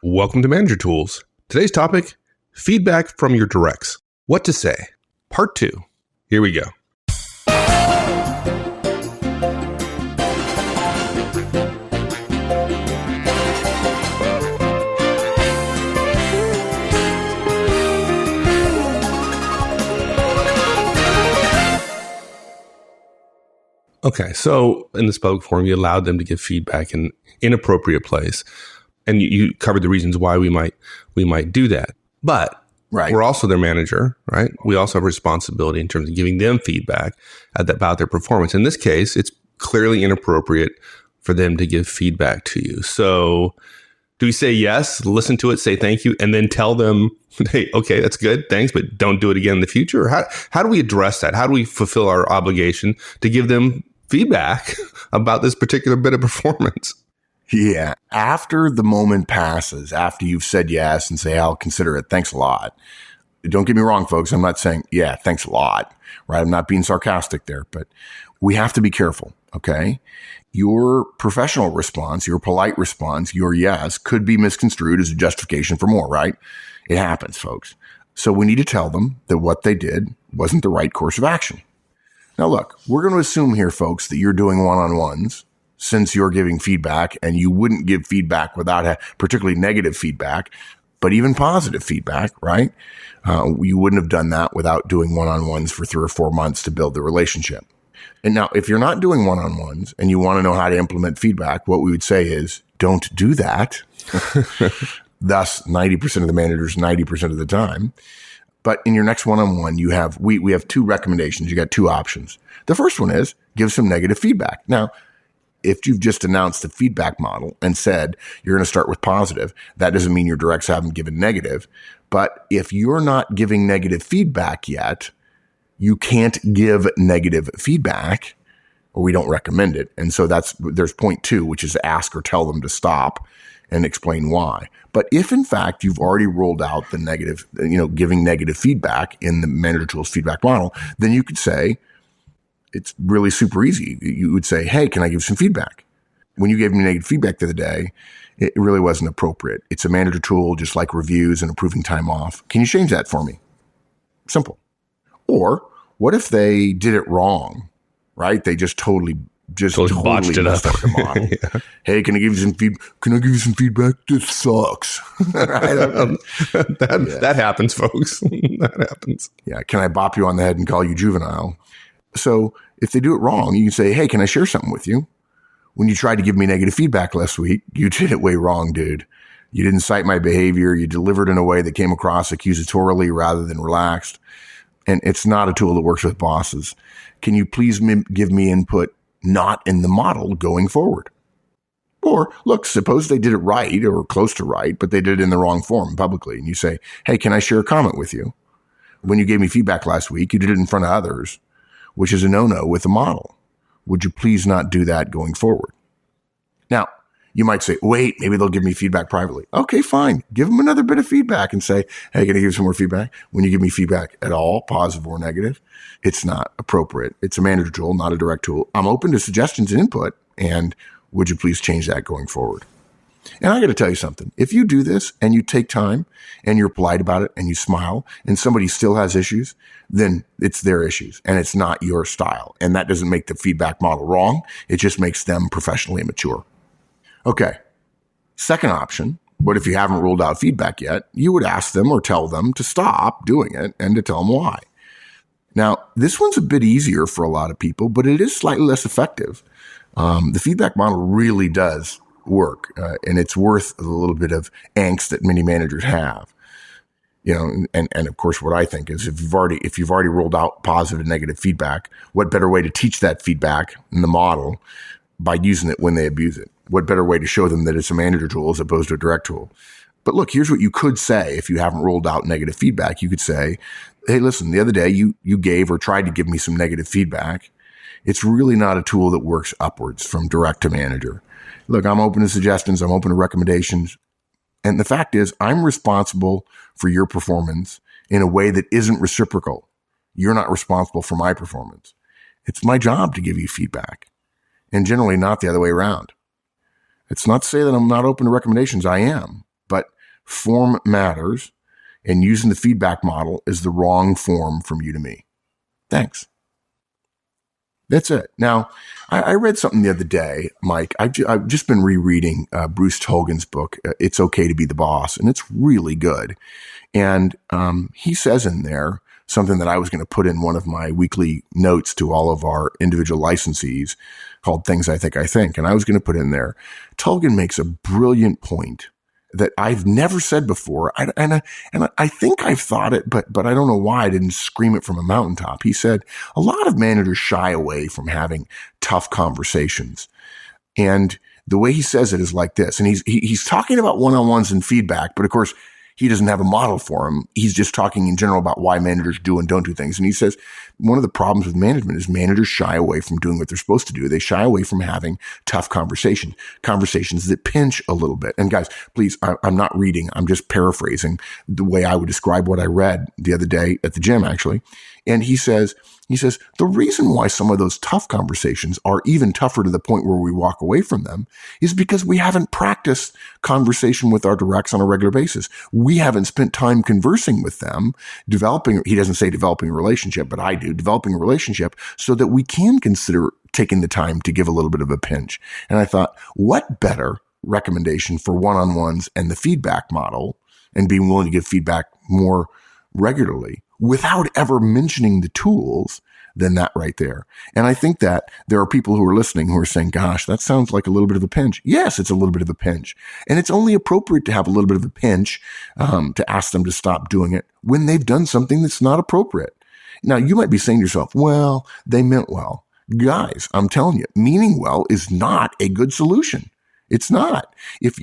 Welcome to Manager Tools. Today's topic, feedback from your directs. What to say? Part 2. Here we go. Okay, so in this public forum, you allowed them to give feedback in inappropriate place, and you covered the reasons why we might do that. But we're also their manager, right? We also have a responsibility in terms of giving them feedback about their performance. In this case, it's clearly inappropriate for them to give feedback to you. So do we say yes, listen to it, say thank you, and then tell them, hey, okay, that's good, thanks, but don't do it again in the future? Or how do we address that? How do we fulfill our obligation to give them feedback about this particular bit of performance? Yeah. After the moment passes, after you've said yes and say, I'll consider it, thanks a lot. Don't get me wrong, folks. I'm not saying, yeah, thanks a lot, right? I'm not being sarcastic there, but we have to be careful, okay? Your professional response, your polite response, your yes could be misconstrued as a justification for more, right? It happens, folks. So we need to tell them that what they did wasn't the right course of action. Now, look, we're going to assume here, folks, that you're doing one-on-ones since you're giving feedback, and you wouldn't give feedback without particularly negative feedback, but even positive feedback, right? You wouldn't have done that without doing one-on-ones for 3 or 4 months to build the relationship. And now, if you're not doing one-on-ones and you want to know how to implement feedback, what we would say is, don't do that. Thus, 90% of the managers, 90% of the time. But in your next one-on-one, we have 2 recommendations. You got 2 options. The first one is give some negative feedback. Now, if you've just announced the feedback model and said you're going to start with positive, that doesn't mean your directs haven't given negative. But if you're not giving negative feedback yet, you can't give negative feedback, or we don't recommend it. And so there's point 2, which is ask or tell them to stop and explain why. But if in fact you've already rolled out the negative, giving negative feedback in the Manager Tools feedback model, then you could say, it's really super easy. You would say, hey, can I give some feedback? When you gave me negative feedback the other day, it really wasn't appropriate. It's a manager tool, just like reviews and approving time off. Can you change that for me? Simple. Or what if they did it wrong, right? They just totally botched it up. The model. Yeah. Hey, can I give you some feedback? This sucks. That happens, folks. That happens. Yeah. Can I bop you on the head and call you juvenile? So if they do it wrong, you can say, hey, can I share something with you? When you tried to give me negative feedback last week, you did it way wrong, dude. You didn't cite my behavior. You delivered in a way that came across accusatorily rather than relaxed. And it's not a tool that works with bosses. Can you please give me input not in the model going forward? Or look, suppose they did it right or close to right, but they did it in the wrong form publicly. And you say, hey, can I share a comment with you? When you gave me feedback last week, you did it in front of others, which is a no-no with the model. Would you please not do that going forward? Now, you might say, wait, maybe they'll give me feedback privately. Okay, fine. Give them another bit of feedback and say, hey, can I give you some more feedback? When you give me feedback at all, positive or negative, it's not appropriate. It's a manager tool, not a direct tool. I'm open to suggestions and input, and would you please change that going forward? And I got to tell you something. If you do this and you take time and you're polite about it and you smile and somebody still has issues, then it's their issues and it's not your style. And that doesn't make the feedback model wrong. It just makes them professionally immature. Okay. Second option. What if you haven't rolled out feedback yet? You would ask them or tell them to stop doing it and to tell them why. Now, this one's a bit easier for a lot of people, but it is slightly less effective. The feedback model really does work, and it's worth a little bit of angst that many managers have. And of course, what I think is if you've already rolled out positive and negative feedback, what better way to teach that feedback in the model by using it when they abuse it? What better way to show them that it's a manager tool as opposed to a direct tool? But look, here's what you could say if you haven't rolled out negative feedback. You could say, hey, listen, the other day you gave or tried to give me some negative feedback. It's really not a tool that works upwards from direct to manager. Look, I'm open to suggestions. I'm open to recommendations. And the fact is, I'm responsible for your performance in a way that isn't reciprocal. You're not responsible for my performance. It's my job to give you feedback, and generally not the other way around. It's not to say that I'm not open to recommendations. I am, but form matters, and using the feedback model is the wrong form from you to me. Thanks. That's it. Now, I read something the other day, Mike. I've just been rereading Bruce Tolgan's book, It's Okay to Be the Boss, and it's really good. And he says in there something that I was going to put in one of my weekly notes to all of our individual licensees called Things I Think. And I was going to put in there, Tolgan makes a brilliant point that I've never said before. And I think I've thought it, but I don't know why I didn't scream it from a mountaintop. He said a lot of managers shy away from having tough conversations. And the way he says it is like this. And he's talking about one-on-ones and feedback, but of course, he doesn't have a model for him. He's just talking in general about why managers do and don't do things. And he says one of the problems with management is managers shy away from doing what they're supposed to do. They shy away from having tough conversations that pinch a little bit. And guys, please, I'm not reading. I'm just paraphrasing the way I would describe what I read the other day at the gym, actually. And he says, the reason why some of those tough conversations are even tougher to the point where we walk away from them is because we haven't practiced conversation with our directs on a regular basis. We haven't spent time conversing with them, he doesn't say developing a relationship, but I do, developing a relationship so that we can consider taking the time to give a little bit of a pinch. And I thought, what better recommendation for one-on-ones and the feedback model and being willing to give feedback more regularly without ever mentioning the tools than that right there. And I think that there are people who are listening who are saying, gosh, that sounds like a little bit of a pinch. Yes, it's a little bit of a pinch. And it's only appropriate to have a little bit of a pinch to ask them to stop doing it when they've done something that's not appropriate. Now, you might be saying to yourself, well, they meant well. Guys, I'm telling you, meaning well is not a good solution. It's not.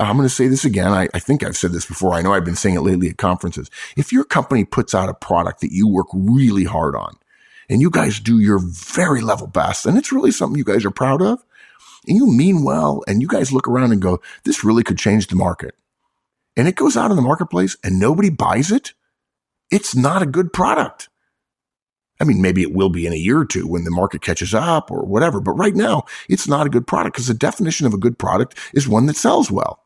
I'm going to say this again. I think I've said this before. I know I've been saying it lately at conferences. If your company puts out a product that you work really hard on and you guys do your very level best, and it's really something you guys are proud of, and you mean well, and you guys look around and go, this really could change the market, and it goes out in the marketplace and nobody buys it, it's not a good product. I mean, maybe it will be in a year or two when the market catches up or whatever. But right now, it's not a good product because the definition of a good product is one that sells well.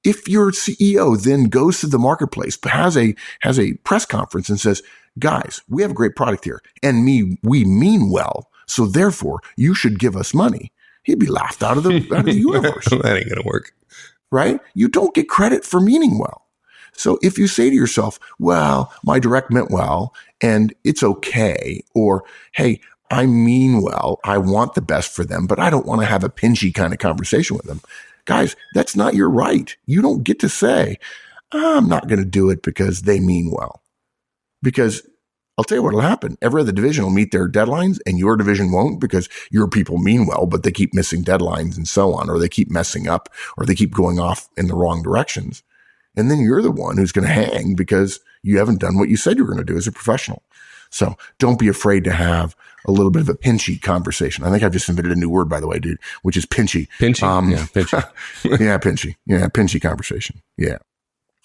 If your CEO then goes to the marketplace, has a press conference and says, guys, we have a great product here and we mean well. So therefore, you should give us money. He'd be laughed out of the universe. That ain't going to work. Right? You don't get credit for meaning well. So if you say to yourself, well, my direct meant well, and it's okay, or, hey, I mean well, I want the best for them, but I don't want to have a pinchy kind of conversation with them. Guys, that's not your right. You don't get to say, I'm not going to do it because they mean well. Because I'll tell you what will happen. Every other division will meet their deadlines and your division won't because your people mean well, but they keep missing deadlines and so on, or they keep messing up, or they keep going off in the wrong directions. And then you're the one who's going to hang because you haven't done what you said you were going to do as a professional. So don't be afraid to have a little bit of a pinchy conversation. I think I've just invented a new word, by the way, dude, which is pinchy. Pinchy. Yeah, pinchy. Yeah, pinchy. Yeah, pinchy conversation. Yeah.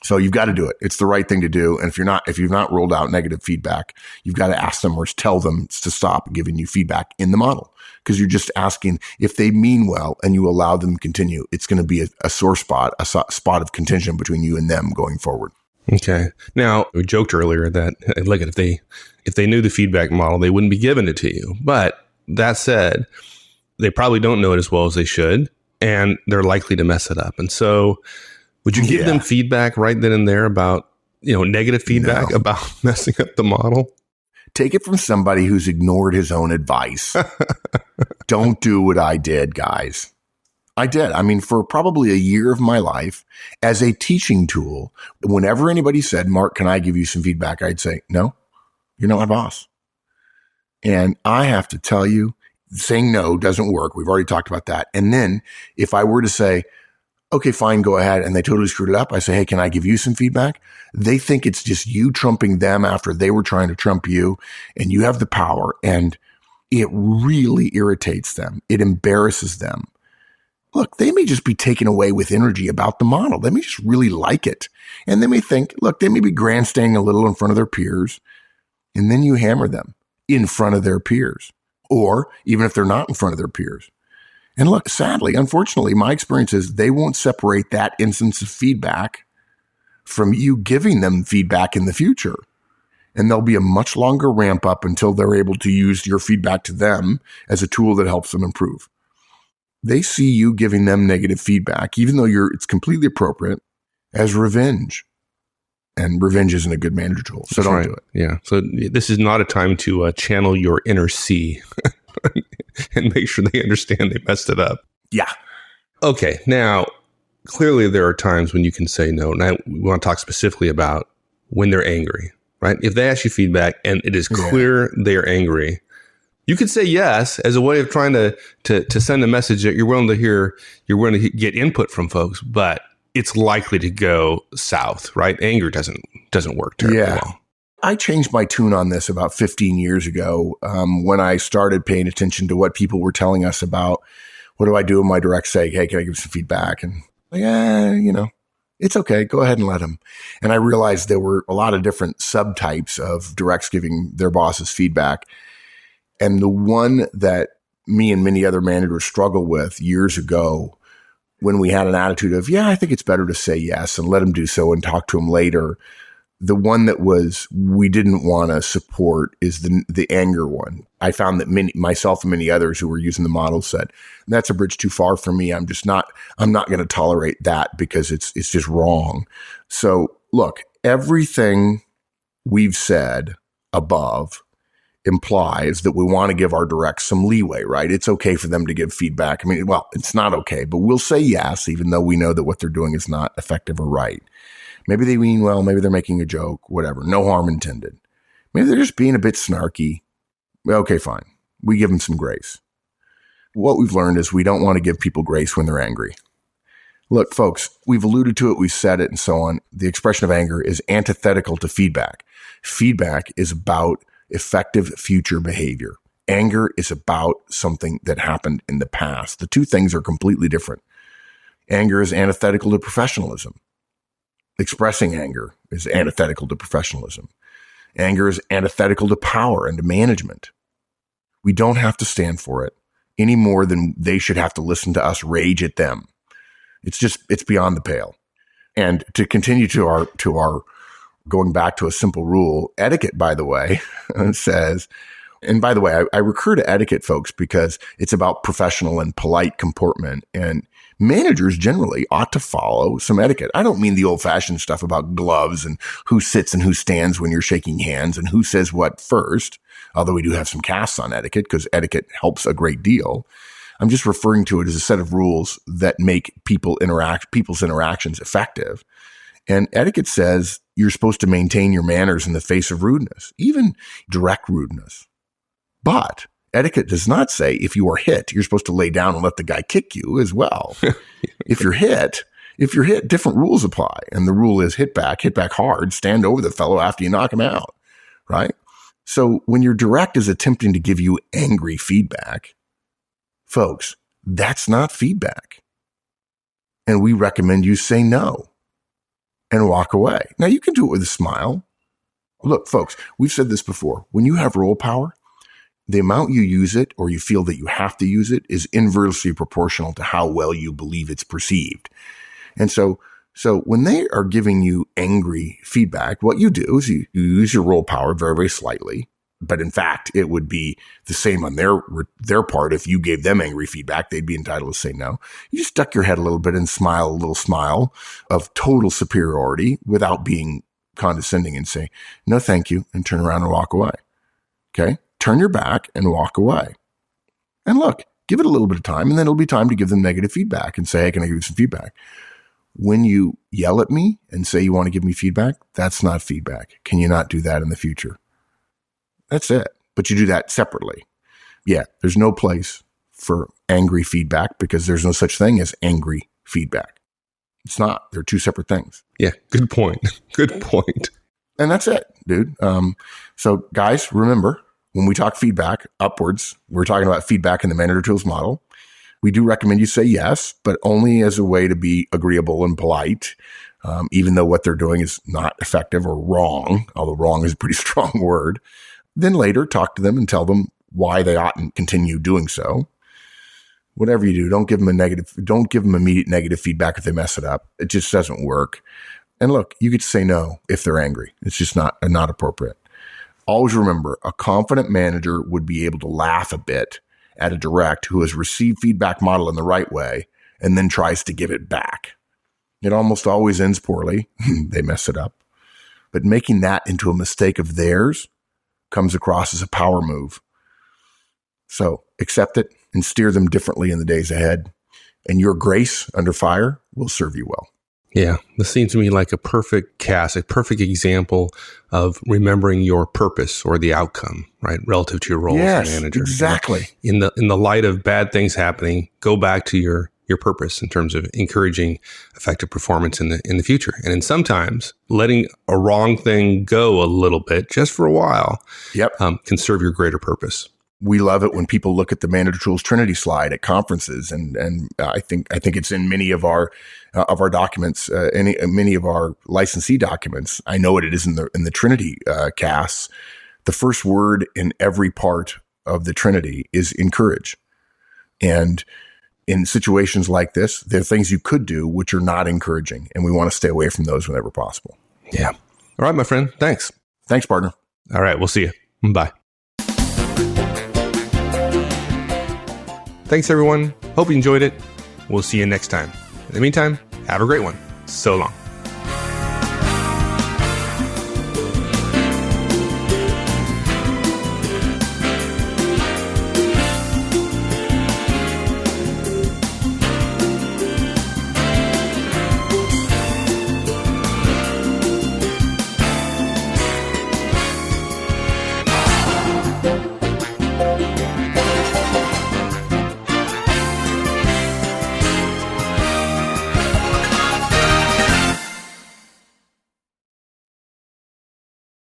So you've got to do it. It's the right thing to do. And if you've not rolled out negative feedback, you've got to ask them or tell them to stop giving you feedback in the model. Because you're just asking if they mean well and you allow them to continue, it's going to be a sore spot, a spot of contention between you and them going forward. Okay. Now, we joked earlier that, look, if they knew the feedback model, they wouldn't be giving it to you. But that said, they probably don't know it as well as they should, and they're likely to mess it up. And so would you give them feedback right then and there about, negative feedback about messing up the model? Take it from somebody who's ignored his own advice. Don't do what I did, guys. I did. I mean, for probably a year of my life as a teaching tool, whenever anybody said, Mark, can I give you some feedback? I'd say, no, you're not my boss. And I have to tell you, saying no doesn't work. We've already talked about that. And then if I were to say, okay, fine, go ahead, and they totally screwed it up, I say, hey, can I give you some feedback? They think it's just you trumping them after they were trying to trump you, and you have the power, and it really irritates them. It embarrasses them. Look, they may just be taken away with energy about the model. They may just really like it. And they may think, look, they may be grandstanding a little in front of their peers, and then you hammer them in front of their peers, or even if they're not in front of their peers. And look, sadly, unfortunately, my experience is they won't separate that instance of feedback from you giving them feedback in the future. And there'll be a much longer ramp up until they're able to use your feedback to them as a tool that helps them improve. They see you giving them negative feedback, even though it's completely appropriate, as revenge. And revenge isn't a good manager tool, so don't do it. Yeah. So this is not a time to channel your inner C and make sure they understand they messed it up. Yeah. Okay. Now, clearly there are times when you can say no. Now, we want to talk specifically about when they're angry, right? If they ask you feedback and it is clear they are angry, you could say yes as a way of trying to send a message that you're willing to hear, you're willing to get input from folks, but it's likely to go south, right? Anger doesn't work terribly well. I changed my tune on this about 15 years ago when I started paying attention to what people were telling us about what do I do when my direct say, hey, can I give some feedback? And it's okay. Go ahead and let them. And I realized there were a lot of different subtypes of directs giving their bosses feedback. And the one that me and many other managers struggled with years ago, when we had an attitude of, I think it's better to say yes and let them do so and talk to them later. The one that we didn't want to support is the anger one. I found that myself and many others who were using the model said, that's a bridge too far for me. I'm not going to tolerate that because it's just wrong. So look, everything we've said above implies that we want to give our directs some leeway, right? It's okay for them to give feedback. I mean, well, it's not okay, but we'll say yes, even though we know that what they're doing is not effective or right. Maybe they mean well, maybe they're making a joke, whatever. No harm intended. Maybe they're just being a bit snarky. Okay, fine. We give them some grace. What we've learned is we don't want to give people grace when they're angry. Look, folks, we've alluded to it, we've said it, and so on. The expression of anger is antithetical to feedback. Feedback is about effective future behavior. Anger is about something that happened in the past. The two things are completely different. Anger is antithetical to professionalism. Expressing anger is antithetical to professionalism. Anger is antithetical to power and to management. We don't have to stand for it any more than they should have to listen to us rage at them. It's beyond the pale. And to continue to our going back to a simple rule, etiquette, by the way, says, and by the way, I recur to etiquette, folks, because it's about professional and polite comportment, and managers generally ought to follow some etiquette. I don't mean the old-fashioned stuff about gloves and who sits and who stands when you're shaking hands and who says what first, although we do have some casts on etiquette because etiquette helps a great deal. I'm just referring to it as a set of rules that make people's interactions effective. And etiquette says you're supposed to maintain your manners in the face of rudeness, even direct rudeness. But etiquette does not say if you are hit, you're supposed to lay down and let the guy kick you as well. If you're hit, different rules apply. And the rule is hit back hard, stand over the fellow after you knock him out, right? So when your direct is attempting to give you angry feedback, folks, that's not feedback. And we recommend you say no and walk away. Now, you can do it with a smile. Look, folks, we've said this before. When you have role power, the amount you use it or you feel that you have to use it is inversely proportional to how well you believe it's perceived. And so when they are giving you angry feedback, what you do is you use your role power very, very slightly. But in fact, it would be the same on their part. If you gave them angry feedback, they'd be entitled to say no. You just duck your head a little bit and smile a little smile of total superiority without being condescending and say, no, thank you, and turn around and walk away. Okay? Turn your back and walk away. And look, give it a little bit of time, and then it'll be time to give them negative feedback and say, hey, can I give you some feedback? When you yell at me and say you want to give me feedback, that's not feedback. Can you not do that in the future? That's it. But you do that separately. Yeah, there's no place for angry feedback because there's no such thing as angry feedback. It's not. They're two separate things. Yeah, good point. Good point. And that's it, dude. So guys, remember, when we talk feedback upwards, we're talking about feedback in the Manager Tools model. We do recommend you say yes, but only as a way to be agreeable and polite, even though what they're doing is not effective or wrong, although wrong is a pretty strong word. Then later, talk to them and tell them why they oughtn't continue doing so. Whatever you do, don't give them immediate negative feedback if they mess it up. It just doesn't work. And look, you get to say no if they're angry. It's just not appropriate. Always remember, a confident manager would be able to laugh a bit at a direct who has received feedback model in the right way and then tries to give it back. It almost always ends poorly. They mess it up. But making that into a mistake of theirs comes across as a power move. So accept it and steer them differently in the days ahead. And your grace under fire will serve you well. Yeah, this seems to me like a perfect cast, a perfect example of remembering your purpose or the outcome, right, relative to your role as a manager. Exactly. In the light of bad things happening, go back to your purpose in terms of encouraging effective performance in the future. And then sometimes letting a wrong thing go a little bit, just for a while, can serve your greater purpose. We love it when people look at the Manager Tools Trinity slide at conferences, and I think it's in many of our documents, many of our licensee documents. I know it is in the Trinity casts. The first word in every part of the Trinity is encourage, and in situations like this, there are things you could do which are not encouraging, and we want to stay away from those whenever possible. Yeah. All right, my friend. Thanks. Thanks, partner. All right, we'll see you. Bye. Thanks, everyone. Hope you enjoyed it. We'll see you next time. In the meantime, have a great one. So long.